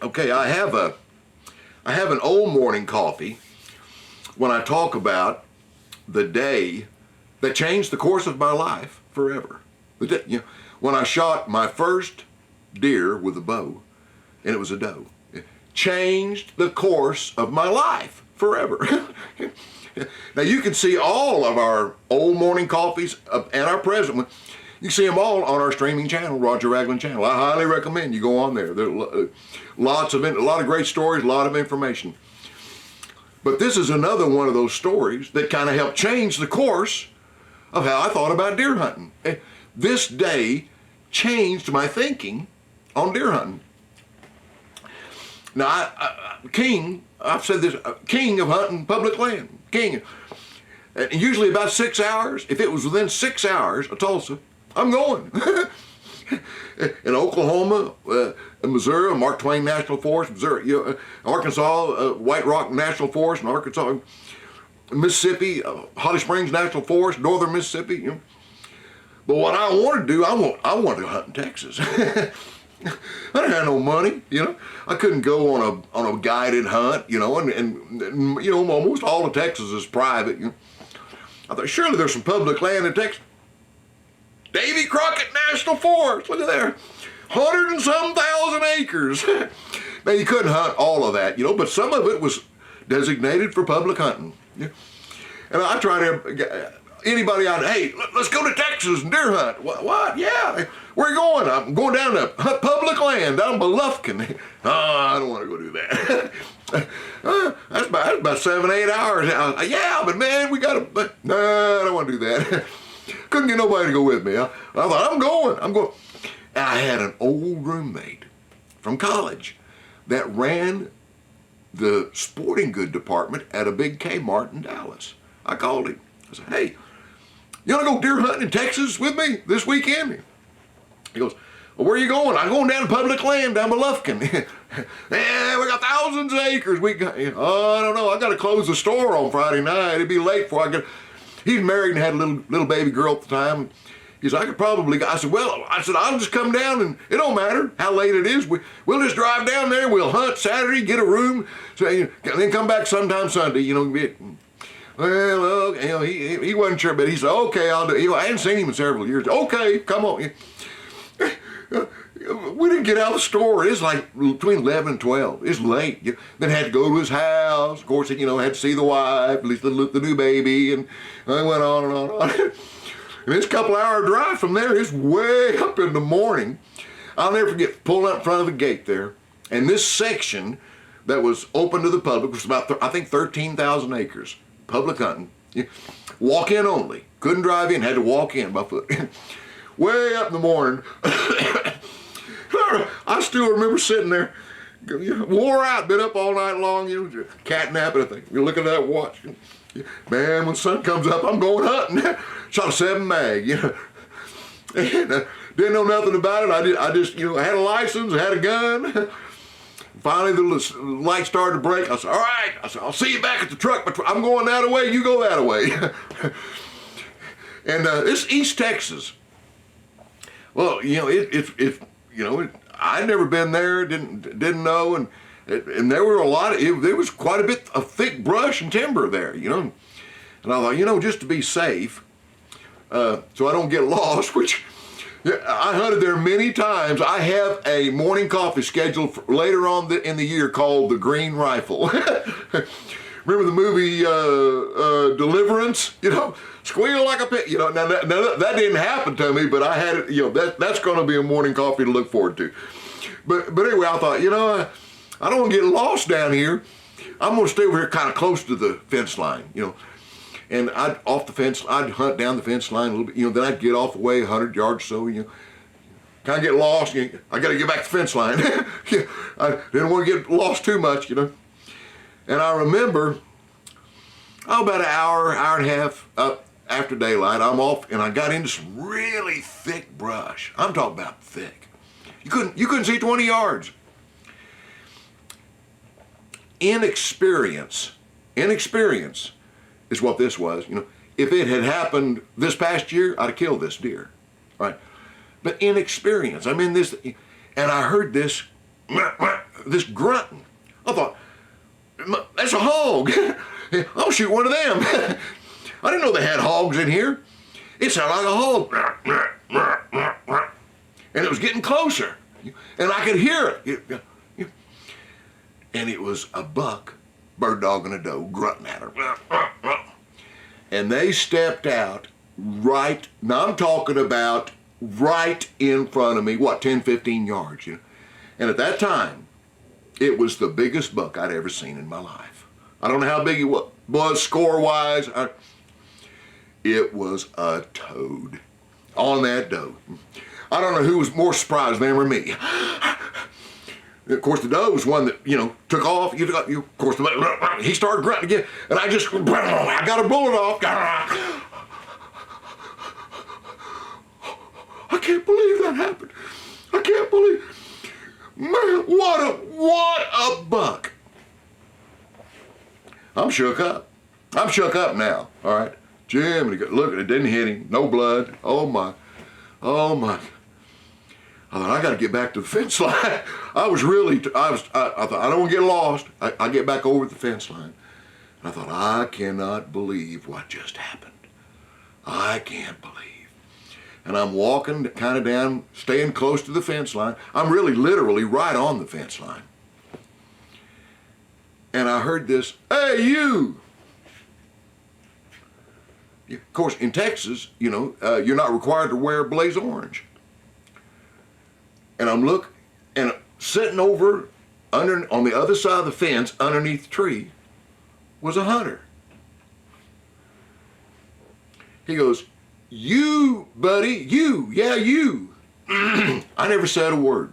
Okay, I have an old morning coffee when I talk about the day that changed the course of my life forever. When I shot my first deer with a bow, and it was a doe, it changed the course of my life forever. Now you can see all of our old morning coffees and our present one. You can see them all on our streaming channel, Roger Ragland channel. I highly recommend you go on there. There are a lot of great stories, a lot of information. But this is another one of those stories that kind of helped change the course of how I thought about deer hunting. This day changed my thinking on deer hunting. Now, I've said this, king of hunting public land, king. And usually about 6 hours, if it was within 6 hours of Tulsa, I'm going. In Oklahoma, Missouri, Mark Twain National Forest, Missouri, Arkansas, White Rock National Forest in Arkansas, Mississippi, Holly Springs National Forest, northern Mississippi. But what I want to do, I want to hunt in Texas. I didn't have no money, I couldn't go on a guided hunt, and almost all of Texas is private. I thought surely there's some public land in Texas. Davy, Crockett National Forest, look at there, 100 and some thousand acres. Now you couldn't hunt all of that, but some of it was designated for public hunting. And I try to, anybody out, hey, let's go to Texas and deer hunt. What? Yeah. Where are you going? I'm going down to public land, down in Belufkin. Oh, I don't want to go do that. That's about 7-8 hours. Yeah, but man, no, I don't want to do that. Couldn't get nobody to go with me. I thought, I'm going. And I had an old roommate from college that ran the sporting good department at a big Kmart in Dallas. I called him. I said, hey, you want to go deer hunting in Texas with me this weekend? He goes, well, where are you going? I'm going down to public land, down Belufkin. Yeah, we got thousands of acres. I don't know. I got to close the store on Friday night. It'd be late before I get. He's married and had a little baby girl at the time. He said, I could probably go. I said, I'll just come down and it don't matter how late it is. We'll just drive down there. We'll hunt Saturday, get a room, and then come back sometime Sunday, Well, he wasn't sure, but he said, okay, I'll do it. I hadn't seen him in several years. Okay, come on. We didn't get out of the store. It's like between 11 and 12. It's late. Then had to go to his house. Of course, had to see the wife, at least the new baby, and I went on and on and on. And this couple-hour drive from there is way up in the morning. I'll never forget pulling up in front of the gate there, and this section that was open to the public was about, I think, 13,000 acres. Public hunting. Walk in only. Couldn't drive in. Had to walk in by foot. Way up in the morning. I still remember sitting there, wore out, been up all night long, catnapping, I think. You're looking at that watch. Man, when the sun comes up, I'm going hunting. Shot a 7 mag, And, didn't know nothing about it. I just, had a license, had a gun. Finally, the light started to break. I said, all right. I said, I'll see you back at the truck, but I'm going that way, you go that way. And it's East Texas. Well, I'd never been there, didn't know, and there were there was quite a bit of thick brush and timber there, And I thought, just to be safe, so I don't get lost, which I hunted there many times. I have a morning coffee scheduled for later on in the year called the Green Rifle. Remember the movie Deliverance? Squeal like a pig. Now that didn't happen to me, but I had it. That's going to be a morning coffee to look forward to. But anyway, I thought, I don't want to get lost down here. I'm going to stay over here kind of close to the fence line, And I'd hunt down the fence line a little bit, then I'd get off the way 100 yards or so, kind of get lost. I got to get back to the fence line. I didn't want to get lost too much, And I remember, about an hour and a half up after daylight, I'm off, and I got into some really thick brush. I'm talking about thick. You couldn't see 20 yards. Inexperience is what this was. If it had happened this past year, I'd have killed this deer, right? But inexperience. I'm in this, and I heard this this grunting. I thought, that's a hog. I'll shoot one of them. I didn't know they had hogs in here. It sounded like a hog. And it was getting closer. And I could hear it. And it was a buck, bird dog and a doe, grunting at her. And they stepped out right, now I'm talking about right in front of me, 10, 15 yards, And at that time, it was the biggest buck I'd ever seen in my life. I don't know how big it was score-wise. It was a toad on that doe. I don't know who was more surprised, them or me. Of course, the doe was one that, took off. Of course, he started grunting again, and I got a bullet off. I can't believe that happened. I can't believe, man, what a buck. I'm shook up. I'm shook up now, all right? Jim, look, it didn't hit him, no blood. Oh my. I thought, I got to get back to the fence line. I thought, I don't want to get lost. I get back over the fence line. And I thought, I cannot believe what just happened. I can't believe. And I'm walking kind of down, staying close to the fence line. I'm really literally right on the fence line. And I heard this, hey, you. Of course, in Texas, you're not required to wear blaze orange. And and sitting over on the other side of the fence, underneath the tree, was a hunter. He goes, you, buddy, you. I never said a word.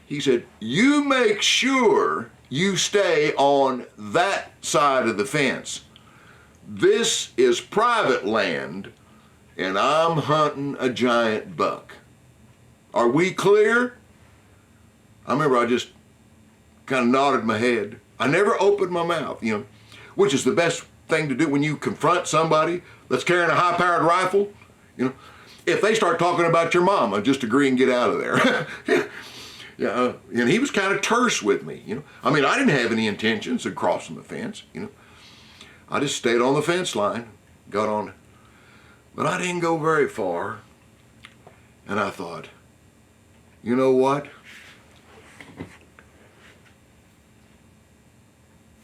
He said, you make sure you stay on that side of the fence. This is private land, and I'm hunting a giant buck. Are we clear? I remember I just kind of nodded my head. I never opened my mouth, which is the best thing to do when you confront somebody that's carrying a high-powered rifle. If they start talking about your mama, just agree and get out of there. And he was kind of terse with me, I mean, I didn't have any intentions of crossing the fence, I just stayed on the fence line, got on, but I didn't go very far. And I thought, you know what?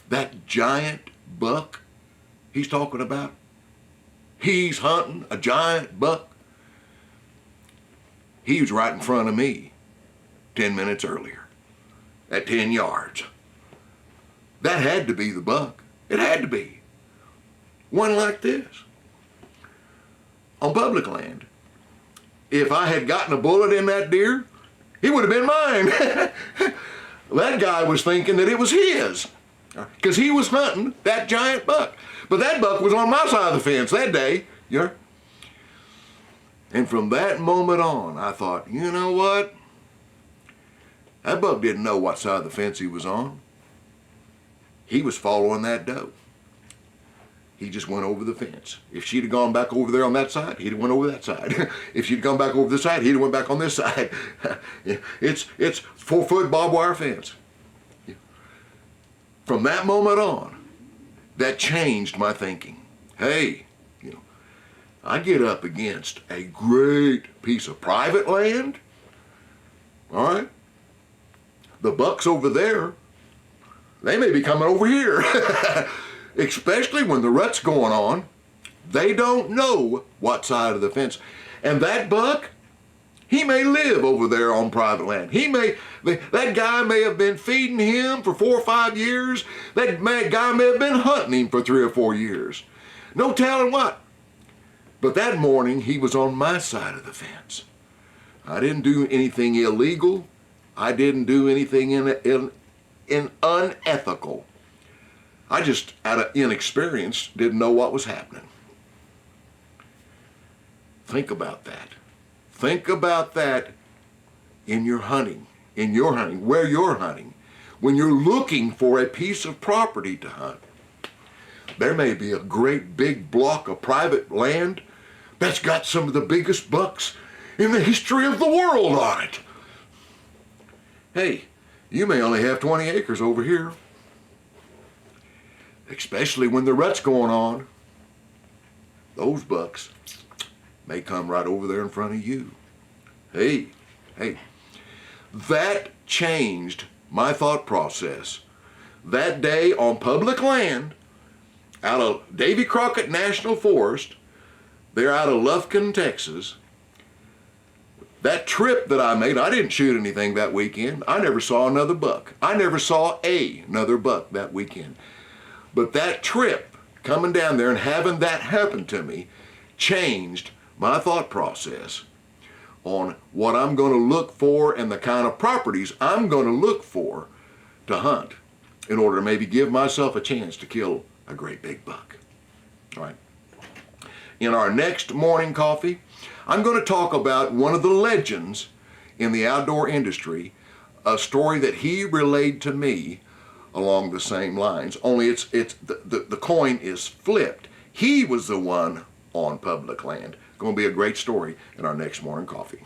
That giant buck he's talking about, he's hunting a giant buck. He was right in front of me 10 minutes earlier at 10 yards. That had to be the buck. It had to be. One like this. On public land. If I had gotten a bullet in that deer, it would have been mine. That guy was thinking that it was his, because he was hunting that giant buck. But that buck was on my side of the fence that day. And from that moment on, I thought, you know what? That buck didn't know what side of the fence he was on. He was following that doe. He just went over the fence. If she'd have gone back over there on that side, he'd have went over that side. If she'd gone back over this side, he'd have went back on this side. It's 4-foot barbed wire fence. From that moment on, that changed my thinking. Hey, I get up against a great piece of private land. All right? The bucks over there, they may be coming over here. Especially when the rut's going on. They don't know what side of the fence. And that buck, he may live over there on private land. That guy may have been feeding him for 4 or 5 years. That guy may have been hunting him for 3 or 4 years. No telling what. But that morning, he was on my side of the fence. I didn't do anything illegal. I didn't do anything in unethical. I just, out of inexperience, didn't know what was happening. Think about that. Think about that in your hunting, where you're hunting. When you're looking for a piece of property to hunt, there may be a great big block of private land that's got some of the biggest bucks in the history of the world on it. Hey, you may only have 20 acres over here. Especially when the rut's going on. Those bucks may come right over there in front of you. Hey, that changed my thought process. That day on public land, out of Davy Crockett National Forest, they're out of Lufkin, Texas. That trip that I made, I didn't shoot anything that weekend. I never saw another buck. I never saw another buck that weekend. But that trip, coming down there and having that happen to me, changed my thought process on what I'm going to look for and the kind of properties I'm going to look for to hunt in order to maybe give myself a chance to kill a great big buck. All right. In our next morning coffee, I'm going to talk about one of the legends in the outdoor industry, a story that he relayed to me along the same lines, only the coin is flipped. He was the one on public land. Going to be a great story in our next morning coffee.